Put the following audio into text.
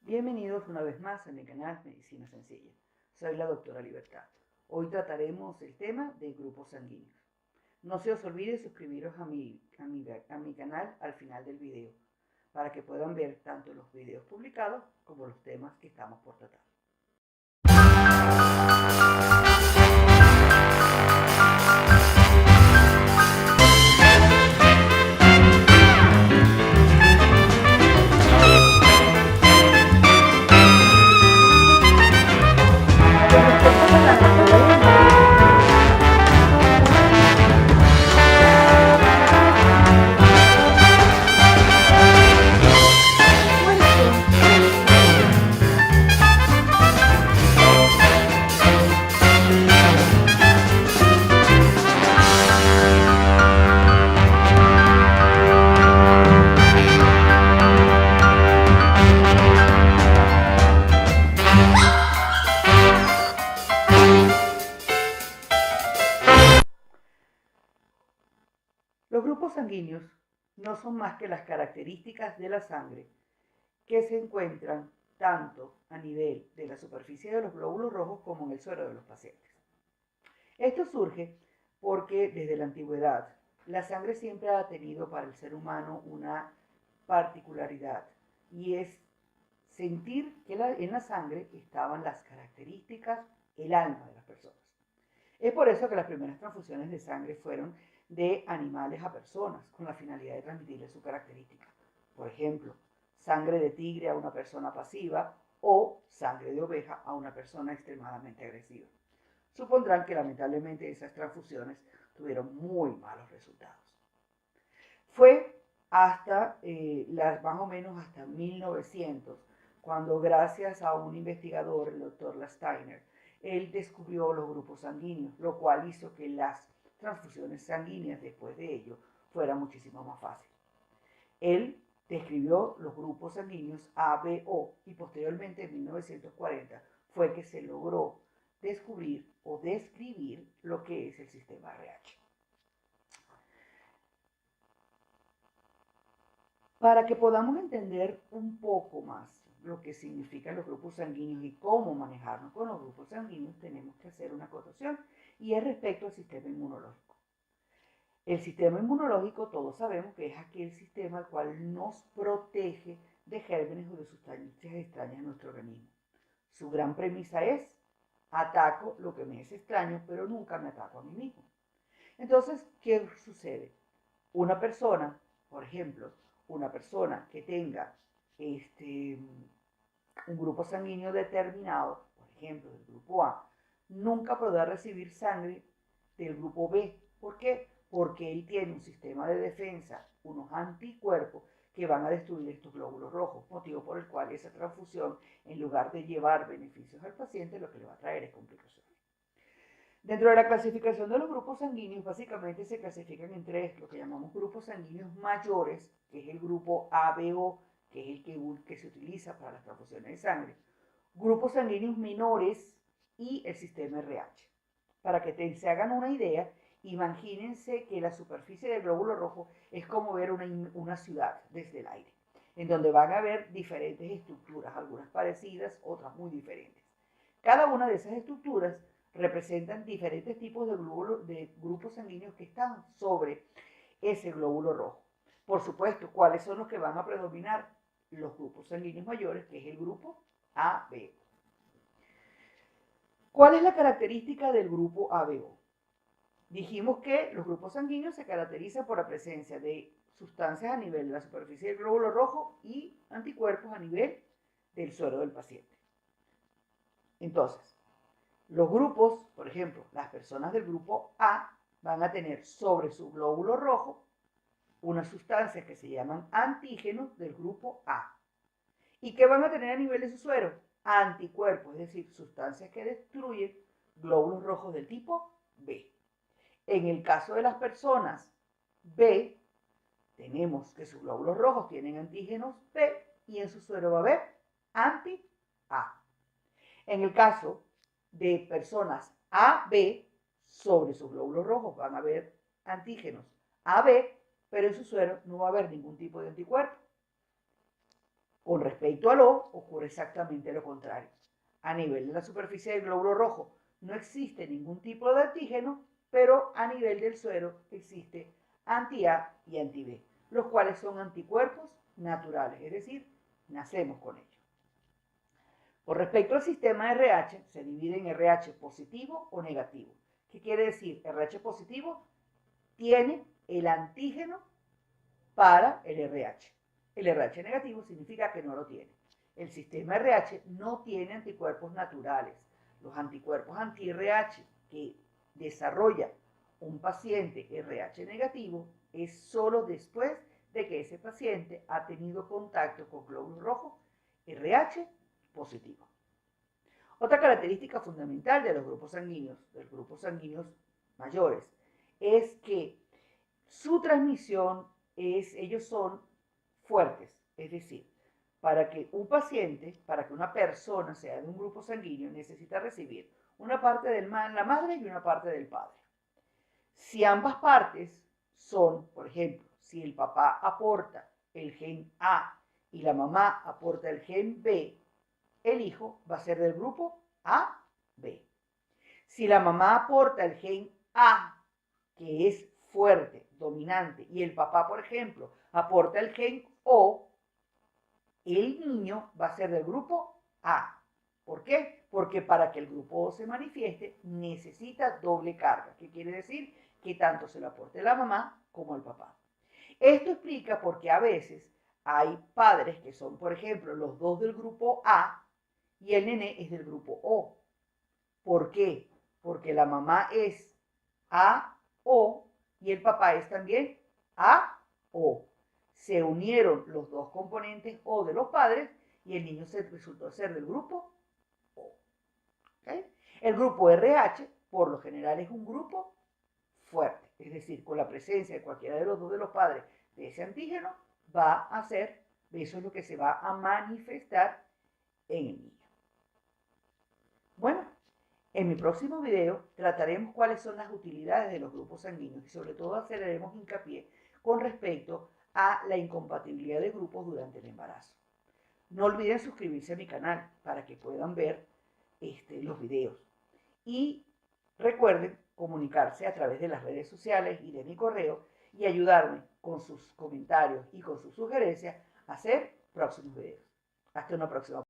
Bienvenidos una vez más a mi canal Medicina Sencilla. Soy la doctora Libertad. Hoy trataremos el tema de grupos sanguíneos. No se os olvide suscribiros a mi canal al final del video para que puedan ver tanto los videos publicados como los temas que estamos por tratar. Los grupos sanguíneos no son más que las características de la sangre que se encuentran tanto a nivel de la superficie de los glóbulos rojos como en el suero de los pacientes. Esto surge porque desde la antigüedad la sangre siempre ha tenido para el ser humano una particularidad y es sentir que en la sangre estaban las características, el alma de las personas. Es por eso que las primeras transfusiones de sangre fueron de animales a personas, con la finalidad de transmitirle su característica. Por ejemplo, sangre de tigre a una persona pasiva o sangre de oveja a una persona extremadamente agresiva. Supondrán que lamentablemente esas transfusiones tuvieron muy malos resultados. Fue hasta más o menos hasta 1900, cuando gracias a un investigador, el doctor Lasteiner, él descubrió los grupos sanguíneos, lo cual hizo que las transfusiones sanguíneas después de ello fueran muchísimo más fáciles. Él describió los grupos sanguíneos A, B, O y posteriormente en 1940 fue que se logró descubrir o describir lo que es el sistema RH. Para que podamos entender un poco más lo que significan los grupos sanguíneos y cómo manejarnos con los grupos sanguíneos, tenemos que hacer una acotación y es respecto al sistema inmunológico. El sistema inmunológico, todos sabemos que es aquel sistema el cual nos protege de gérmenes o de sustancias extrañas en nuestro organismo. Su gran premisa es: ataco lo que me es extraño, pero nunca me ataco a mí mismo. Entonces, ¿qué sucede? Una persona, por ejemplo, una persona que tenga un grupo sanguíneo determinado, por ejemplo, del grupo A, nunca podrá recibir sangre del grupo B. ¿Por qué? Porque él tiene un sistema de defensa, unos anticuerpos que van a destruir estos glóbulos rojos, motivo por el cual esa transfusión, en lugar de llevar beneficios al paciente, lo que le va a traer es complicaciones. Dentro de la clasificación de los grupos sanguíneos, básicamente se clasifican en tres, lo que llamamos grupos sanguíneos mayores, que es el grupo ABO, que es el que se utiliza para las transfusiones de sangre, grupos sanguíneos menores y el sistema RH. Para que se hagan una idea, imagínense que la superficie del glóbulo rojo es como ver una ciudad desde el aire, en donde van a haber diferentes estructuras, algunas parecidas, otras muy diferentes. Cada una de esas estructuras representan diferentes tipos de grupos sanguíneos que están sobre ese glóbulo rojo. Por supuesto, ¿cuáles son los que van a predominar? Los grupos sanguíneos mayores, que es el grupo AB. ¿Cuál es la característica del grupo ABO? Dijimos que los grupos sanguíneos se caracterizan por la presencia de sustancias a nivel de la superficie del glóbulo rojo y anticuerpos a nivel del suero del paciente. Entonces, los grupos, por ejemplo, las personas del grupo A van a tener sobre su glóbulo rojo unas sustancias que se llaman antígenos del grupo A. ¿Y qué van a tener a nivel de su suero? Anticuerpos, es decir, sustancias que destruyen glóbulos rojos del tipo B. En el caso de las personas B, tenemos que sus glóbulos rojos tienen antígenos B y en su suero va a haber anti-A. En el caso de personas AB, sobre sus glóbulos rojos van a haber antígenos AB, pero en su suero no va a haber ningún tipo de anticuerpo. Con respecto al O, ocurre exactamente lo contrario. A nivel de la superficie del glóbulo rojo no existe ningún tipo de antígeno, pero a nivel del suero existe anti-A y anti-B, los cuales son anticuerpos naturales, es decir, nacemos con ellos. Con respecto al sistema RH, se divide en RH positivo o negativo. ¿Qué quiere decir? RH positivo tiene el antígeno para el RH. El RH negativo significa que no lo tiene. El sistema RH no tiene anticuerpos naturales. Los anticuerpos anti-RH que desarrolla un paciente RH negativo es solo después de que ese paciente ha tenido contacto con glóbulos rojos RH positivo. Otra característica fundamental de los grupos sanguíneos mayores, es que su transmisión ellos son fuertes, es decir, para que un paciente, para que una persona sea de un grupo sanguíneo, necesita recibir una parte de la madre y una parte del padre. Si ambas partes son, por ejemplo, si el papá aporta el gen A y la mamá aporta el gen B, el hijo va a ser del grupo AB. Si la mamá aporta el gen A, que es fuerte, dominante, y el papá, por ejemplo, aporta el gen O, el niño va a ser del grupo A. ¿Por qué? Porque para que el grupo O se manifieste necesita doble carga. ¿Qué quiere decir? Que tanto se lo aporte la mamá como el papá. Esto explica por qué a veces hay padres que son, por ejemplo, los dos del grupo A y el nené es del grupo O. ¿Por qué? Porque la mamá es AO y el papá es también AO. Se unieron los dos componentes O de los padres y el niño resultó ser del grupo O. ¿Okay? El grupo RH, por lo general, es un grupo fuerte, es decir, con la presencia de cualquiera de los dos de los padres de ese antígeno, va a ser, eso es lo que se va a manifestar en el niño. Bueno, en mi próximo video trataremos cuáles son las utilidades de los grupos sanguíneos y sobre todo haremos hincapié con respecto a la incompatibilidad de grupos durante el embarazo. No olviden suscribirse a mi canal para que puedan ver los videos. Y recuerden comunicarse a través de las redes sociales y de mi correo y ayudarme con sus comentarios y con sus sugerencias a hacer próximos videos. Hasta una próxima.